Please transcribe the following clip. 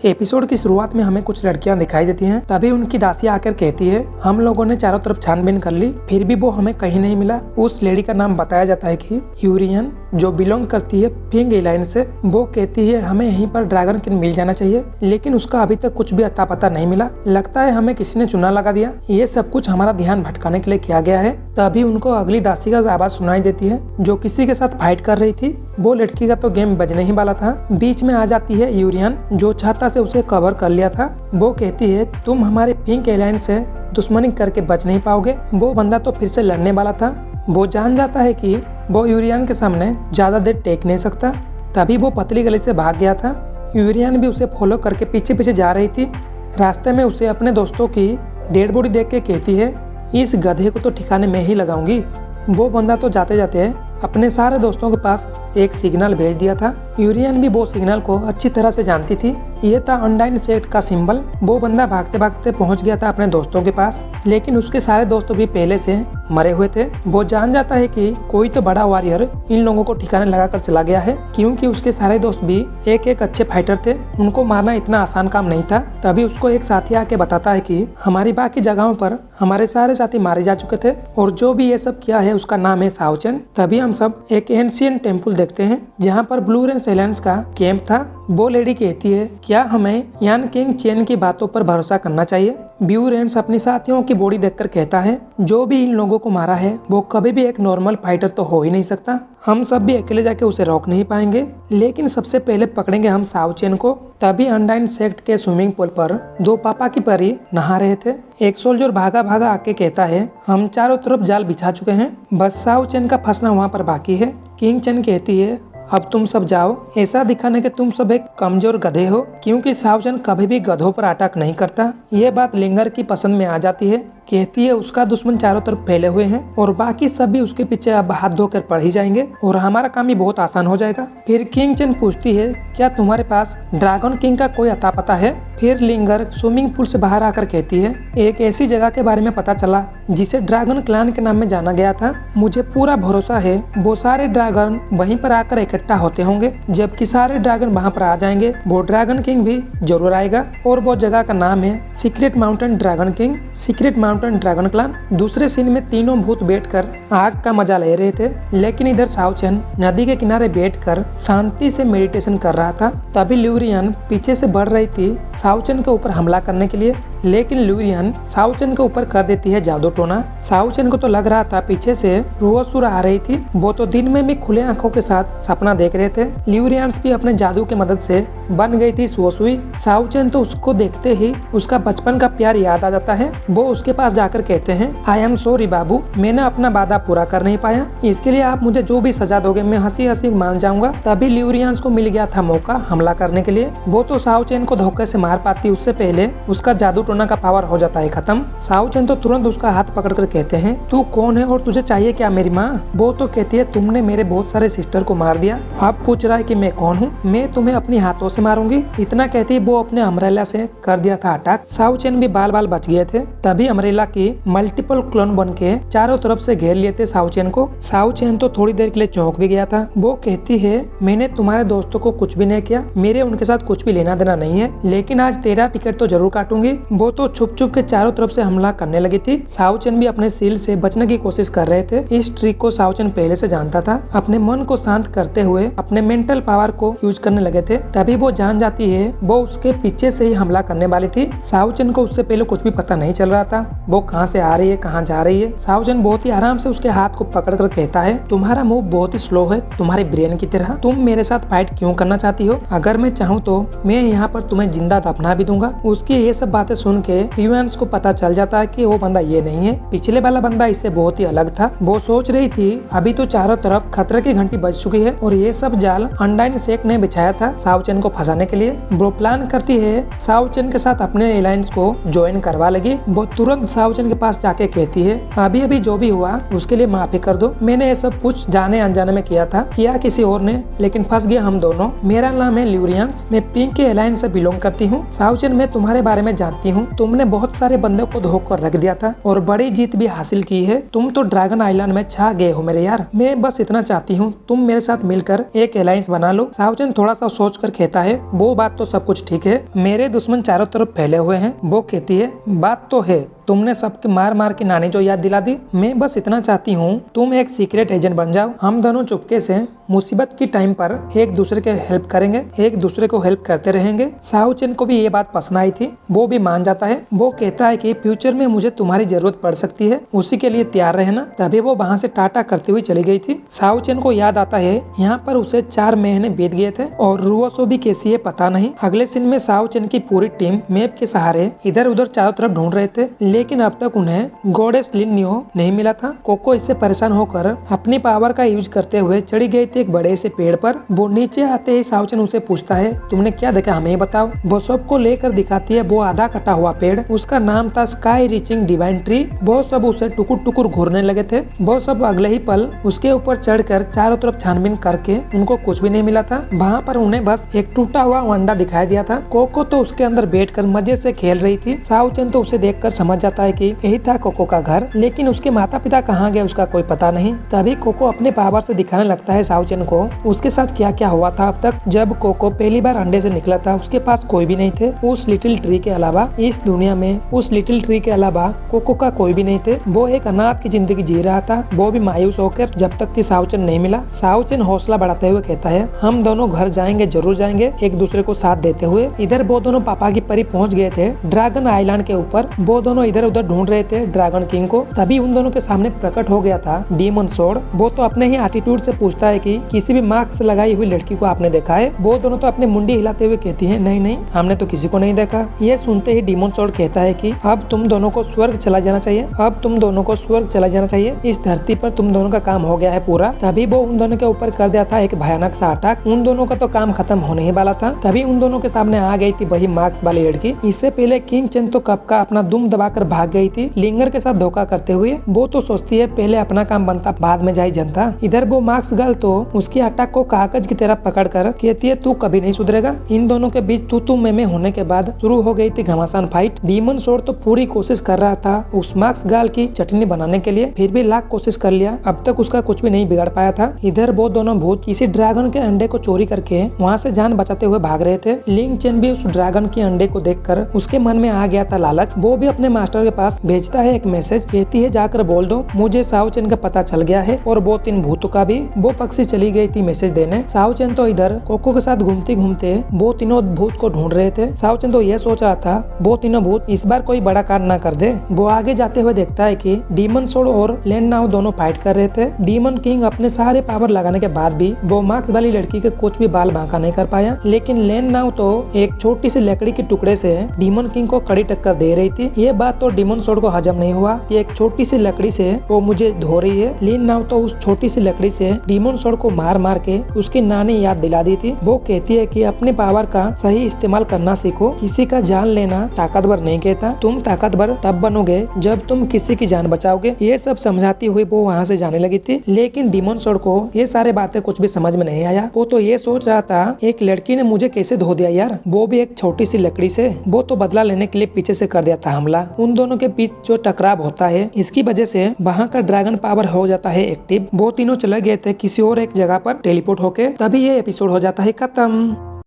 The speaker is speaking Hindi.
एपिसोड की शुरुआत में हमें कुछ लड़कियां दिखाई देती हैं। तभी उनकी दासी आकर कहती है, हम लोगों ने चारों तरफ छानबीन कर ली, फिर भी वो हमें कहीं नहीं मिला। उस लेडी का नाम बताया जाता है कि यूरियन, जो बिलोंग करती है पिंक एलाइन से। वो कहती है हमें यहीं पर ड्रैगन किंग मिल जाना चाहिए, लेकिन उसका अभी तक कुछ भी अता पता नहीं मिला। लगता है हमें किसी ने चुना लगा दिया। ये सब कुछ हमारा ध्यान भटकाने के लिए किया गया है। तभी उनको अगली दासी का आवाज सुनाई देती है, जो किसी के साथ फाइट कर रही थी। वो लड़की का तो गेम बजने ही वाला था। बीच में आ जाती है यूरियन, जो चाहता से उसे कवर कर लिया था। वो कहती है तुम हमारे पिंक एलाइन से दुश्मनी करके बच नहीं पाओगे। वो बंदा तो फिर से लड़ने वाला था। वो जान जाता है कि वो यूरियन के सामने ज्यादा देर टेक नहीं सकता। तभी वो पतली गली से भाग गया था। यूरियन भी उसे फॉलो करके पीछे पीछे जा रही थी। रास्ते में उसे अपने दोस्तों की डेड बॉडी देख के कहती है, इस गधे को तो ठिकाने में ही लगाऊंगी। वो बंदा तो जाते जाते अपने सारे दोस्तों के पास एक सिग्नल भेज दिया था। यूरियन भी वो सिग्नल को अच्छी तरह से जानती थी। ये था अनडाइन सेक्ट का सिंबल। वो बंदा भागते भागते पहुंच गया था अपने दोस्तों के पास, लेकिन उसके सारे दोस्त भी पहले से मरे हुए थे। वो जान जाता है कि कोई तो बड़ा वॉरियर इन लोगों को ठिकाने लगाकर चला गया है, क्योंकि उसके सारे दोस्त भी एक एक अच्छे फाइटर थे। उनको मारना इतना आसान काम नहीं था। तभी उसको एक साथी आके बताता है कि हमारी बाकी जगहों पर हमारे सारे साथी मारे जा चुके थे, और जो भी ये सब किया है उसका नाम है साओचेन। तभी हम सब एक एंशिएंट टेम्पल देखते हैं, जहाँ पर ब्लू रेन साइलेंस का कैंप था। वो लेडी कहती है, क्या हमें यान किंग चेन की बातों पर भरोसा करना चाहिए? ब्लू रेंस अपनी साथियों की बॉडी देखकर कहता है, जो भी इन लोगों को मारा है वो कभी भी एक नॉर्मल फाइटर तो हो ही नहीं सकता। हम सब भी अकेले जाके उसे रोक नहीं पाएंगे, लेकिन सबसे पहले पकड़ेंगे हम साओचेन को। तभी अनडाइन सेक्ट के स्विमिंग पूल पर दो पापा की परी नहा रहे थे। एक सोल्जर भागा भागा आके कहता है, हम चारों तरफ जाल बिछा चुके हैं, बस साओचेन का फंसना वहाँ पर बाकी है। किंग चेन कहती है, अब तुम सब जाओ, ऐसा दिखाने के तुम सब एक कमजोर गधे हो, क्योंकि साओचेन कभी भी गधों पर अटैक नहीं करता। ये बात लिंगर की पसंद में आ जाती है। कहती है उसका दुश्मन चारों तरफ फैले हुए हैं, और बाकी सब भी उसके पीछे अब हाथ धोकर पड़ ही जाएंगे, और हमारा काम भी बहुत आसान हो जाएगा। फिर किंग चेन पूछती है, क्या तुम्हारे पास ड्रैगन किंग का कोई अता पता है? फिर लिंगर स्विमिंग पूल से बाहर आकर कहती है, एक ऐसी जगह के बारे में पता चला जिसे ड्रैगन क्लैन के नाम में जाना गया था। मुझे पूरा भरोसा है वो सारे ड्रैगन वहीं पर आकर इकट्ठा होते होंगे। जबकि सारे ड्रैगन वहाँ पर आ जाएंगे, वो ड्रैगन किंग भी जरूर आएगा, और वो जगह का नाम है secret mountain dragon king, secret mountain dragon clan. दूसरे सीन में तीनों भूत बैठकर आग का मजा ले रहे थे, लेकिन इधर साओचेन नदी के किनारे बैठकर शांति से मेडिटेशन कर रहा था। तभी ल्यूरियन पीछे से बढ़ रही थी साओचेन के ऊपर हमला करने के लिए, लेकिन ल्यूरियन साओचेन के ऊपर कर देती है जादू टोना। साओचेन को तो लग रहा था पीछे से रुओसुर आ रही थी। वो तो दिन में भी खुले आंखों के साथ सपना देख रहे थे। ल्यूरियंस भी अपने जादू की मदद से बन गई थी सुओसुई। साओचेन तो उसको देखते ही उसका बचपन का प्यार याद आ जाता है। वो उसके पास जाकर कहते हैं, आई एम सॉरी बाबू, मैंने अपना वादा पूरा कर नहीं पाया, इसके लिए आप मुझे जो भी सजा दोगे मैं हंसी हंसी मान जाऊंगा। तभी ल्यूरियंस को मिल गया था मौका हमला करने के लिए। वो तो साओचेन को धोखे से मार पाती, उससे पहले उसका जादू टोना का पावर हो जाता है खत्म। साओचेन तो तुरंत उसका हाथ पकड़कर कहते हैं, तू कौन है और तुझे चाहिए क्या मेरी माँ? वो तो कहती है, तुमने मेरे बहुत सारे सिस्टर को मार दिया, अब पूछ रहा है कि मैं कौन हूँ, मैं तुम्हें अपने हाथों से मारूंगी। इतना कहती है वो अपने अम्ब्रेला से कर दिया था अटैक। साओचेन भी बाल बाल बच गए थे। तभी अम्ब्रेला की मल्टीपल क्लोन बन के चारों तरफ से घेर लिए थे साओचेन को। साओचेन तो थोड़ी देर के लिए चौंक भी गया था। वो कहती है, मैंने तुम्हारे दोस्तों को कुछ भी नहीं किया, मेरे उनके साथ कुछ भी लेना देना नहीं है, लेकिन आज तेरा टिकट तो जरूर काटूंगी। वो तो छुप छुप के चारों तरफ से हमला करने लगी थी। साओचेन भी अपने सील से बचने की कोशिश कर रहे थे। इस ट्रिक को साओचेन पहले से जानता था। अपने मन को शांत करते हुए अपने मेंटल पावर को यूज करने लगे थे। तभी वो जान जाती है वो उसके पीछे से ही हमला करने वाली थी। साओचेन को उससे पहले कुछ भी पता नहीं चल रहा था, वो कहाँ से आ रही है, कहाँ जा रही है। साओचेन बहुत ही आराम से उसके हाथ को पकड़कर कहता है, तुम्हारा मूव बहुत ही स्लो है, तुम्हारे ब्रेन की तरह। तुम मेरे साथ फाइट क्यों करना चाहती हो? अगर मैं चाहूँ तो मैं यहाँ पर तुम्हें जिंदा दफना भी दूंगा। उसकी ये सब बातें सुन के ल्यूरियंस को पता चल जाता है कि वो बंदा ये नहीं है, पिछले वाला बंदा इससे बहुत ही अलग था। वो सोच रही थी अभी तो चारों तरफ खतरे की घंटी बज चुकी है, और ये सब जाल अनडाइन सेक्ट ने बिछाया था साओचेन को फंसाने के लिए। वो प्लान करती है साओचेन के साथ अपने एलायंस को ज्वाइन करवा लेगी। वो तुरंत साओचेन के पास जाके कहती है, अभी अभी जो भी हुआ उसके लिए माफी कर दो, मैंने ये सब कुछ जाने अनजाने में किया था, किया किसी और ने, लेकिन फंस गया हम दोनों। मेरा नाम है ल्यूरियंस, मैं पिंक के एलायंस से बिलोंग करती हूँ। साओचेन मैं तुम्हारे बारे में जानती हूँ, हूँ, तुमने बहुत सारे बंदों को धोकर रख दिया था और बड़ी जीत भी हासिल की है। तुम तो ड्रैगन आइलैंड में छा गए हो मेरे यार। मैं बस इतना चाहती हूँ तुम मेरे साथ मिलकर एक अलायंस बना लो। सावचन थोड़ा सा सोच कर कहता है, वो बात तो सब कुछ ठीक है, मेरे दुश्मन चारों तरफ फैले हुए हैं। वो कहती है, बात तो है, तुमने सबके मार मार के नानी जो याद दिला दी। मैं बस इतना चाहती हूँ तुम एक सीक्रेट एजेंट बन जाओ। हम दोनों चुपके से मुसीबत की टाइम पर एक दूसरे के हेल्प करेंगे, एक दूसरे को हेल्प करते रहेंगे। साहुचेन को भी ये बात पसंद आई थी, वो भी मान जाता है। वो कहता है कि फ्यूचर में मुझे तुम्हारी जरूरत पड़ सकती है, उसी के लिए तैयार रहना। तभी वो वहाँ से टाटा करते हुए चली गई थी। साहुचेन को याद आता है यहाँ पर उसे 4 महीने बीत गए थे और रुओसो भी कैसी है पता नहीं। अगले सीन में साहुचेन की पूरी टीम मैप के सहारे इधर उधर चारों तरफ ढूंढ रहे थे, लेकिन अब तक उन्हें गॉडेस लिन्यो नहीं मिला था। कोको इससे परेशान होकर अपनी पावर का यूज करते हुए चढ़ी गई थी एक बड़े से पेड़ पर। वो नीचे आते ही साहुचेन उसे पूछता है, तुमने क्या देखा हमें बताओ। वो सबको लेकर दिखाती है वो आधा कटा हुआ पेड़, उसका नाम था स्काई रीचिंग डिवाइन ट्री। वो सब उसे टुकुर टुकुर घूरने लगे थे। वो सब अगले ही पल उसके ऊपर चढ़कर चारों तरफ छानबीन करके उनको कुछ भी नहीं मिला था। वहाँ पर उन्हें बस एक टूटा हुआ अंडा दिखाई दिया था। कोको तो उसके अंदर बैठकर मजे से खेल रही थी। साहुचेन तो उसे देखकर समझ जाता है कि यही था कोको का घर, लेकिन उसके माता पिता कहाँ गए उसका कोई पता नहीं। तभी कोको अपने पावर से दिखाने लगता है साहुचेन को उसके साथ क्या क्या हुआ था अब तक। जब कोको पहली बार अंडे से निकला था उसके पास कोई भी नहीं थे उस लिटिल ट्री के अलावा। इस दुनिया में उस लिटिल ट्री के अलावा कोको का कोई भी नहीं थे। वो एक अनाथ की जिंदगी जी रहा था, वो भी मायूस होकर, जब तक कि साहुचेन नहीं मिला। साहुचेन हौसला बढ़ाते हुए कहता है, हम दोनों घर जाएंगे, जरूर जाएंगे, एक दूसरे को साथ देते हुए। इधर वो दोनों पापा की परी पहुंच गए थे ड्रैगन आइलैंड के ऊपर। वो दोनों इधर उधर ढूंढ रहे थे ड्रैगन किंग को। तभी उन दोनों के सामने प्रकट हो गया था डीमन सोर्ड। वो तो अपने ही एटीट्यूड से पूछता है कि किसी भी मास्क लगाई हुई लड़की को आपने देखा है। वो दोनों तो अपने मुंडी हिलाते हुए कहती है, नहीं नहीं, हमने तो किसी को नहीं देखा। ये सुनते ही डीमन सोर्ड कहता है कि अब तुम दोनों को स्वर्ग चला जाना चाहिए, अब तुम दोनों को स्वर्ग चला जाना चाहिए, इस धरती पर तुम दोनों का काम हो गया है पूरा। तभी वो उन दोनों के ऊपर कर दिया था एक भयानक सा अटैक। उन दोनों का तो काम खत्म होने ही वाला था। तभी उन दोनों के सामने आ गई थी वही मास्क वाली लड़की। इससे पहले किंग चेन तो कब का अपना दुम दबाकर भाग गई थी लिंगर के साथ धोखा करते हुए। वो तो सोचती है पहले अपना काम बनता बाद में जाई जनता। इधर वो मार्क्स गर्ल तो उसकी अटैक को कागज की तरह पकड़कर कहती है, तू कभी नहीं सुधरेगा। इन दोनों के बीच तू में होने के बाद शुरू हो गई थी घमासान फाइट। डीमन सोर्ड तो पूरी कोशिश कर रहा था उस मार्क्स गर्ल की चटनी बनाने के लिए, फिर भी लाख कोशिश कर लिया, अब तक उसका कुछ भी नहीं बिगाड़ पाया था। इधर वो दोनों भूत किसी ड्रैगन के अंडे को चोरी करके वहाँ से जान बचाते हुए भाग रहे थे। लिंग चेन भी उस ड्रैगन के अंडे को देखकर उसके मन में आ गया था लालच। वो भी अपने मास्टर के पास भेजता है एक मैसेज, कहती है जाकर बोल दो मुझे साहुचेन का पता चल गया है और वो 3 भूतों का भी। वो पक्षी चली गई थी मैसेज देने। साहुचेन तो इधर कोको के साथ घूमते घूमते वो तीनों भूत को ढूंढ रहे थे। साहुचेन तो ये सोच रहा था वो तीनों भूत इस बार कोई बड़ा कांड ना कर दे। वो आगे जाते हुए देखता है कि डीमन सोर्ड और लैंड नाउ दोनों फाइट कर रहे थे। डीमन किंग अपने सारे पावर लगाने के बाद भी वो मार्क्स वाली लड़की के कुछ भी बाल बांका नहीं कर पाया, लेकिन लैंड नाउ तो एक छोटी सी लकड़ी के टुकड़े से डीमन किंग को कड़ी टक्कर दे रही थी। ये बात तो डीमन सोर्ड को हजम नहीं हुआ कि एक छोटी सी लकड़ी से वो मुझे धो रही है। लैंड नाउ तो उस छोटी सी लकड़ी से डीमन सोर्ड को मार मार के उसकी नानी याद दिला दी थी। वो कहती है कि अपने पावर का सही इस्तेमाल करना सीखो, किसी का जान लेना ताकतवर नहीं कहता, तुम ताकतवर तब बनोगे जब तुम किसी की जान बचाओगे। ये सब समझाती हुई वो वहाँ से जाने लगी थी, लेकिन डीमन सोर्ड को ये सारे बातें कुछ भी समझ में नहीं आया। वो तो ये सोच रहा था एक लड़की ने मुझे कैसे धो दिया यार, वो भी एक छोटी सी लकड़ी से। वो तो बदला लेने के लिए पीछे से कर दिया था हमला। उन दोनों के बीच जो टकराव होता है इसकी वजह से वहाँ का ड्रैगन पावर हो जाता है एक्टिव। वो तीनों चले गए थे किसी और एक जगह पर टेलीपोर्ट होके। तभी ये एपिसोड हो जाता है खत्म।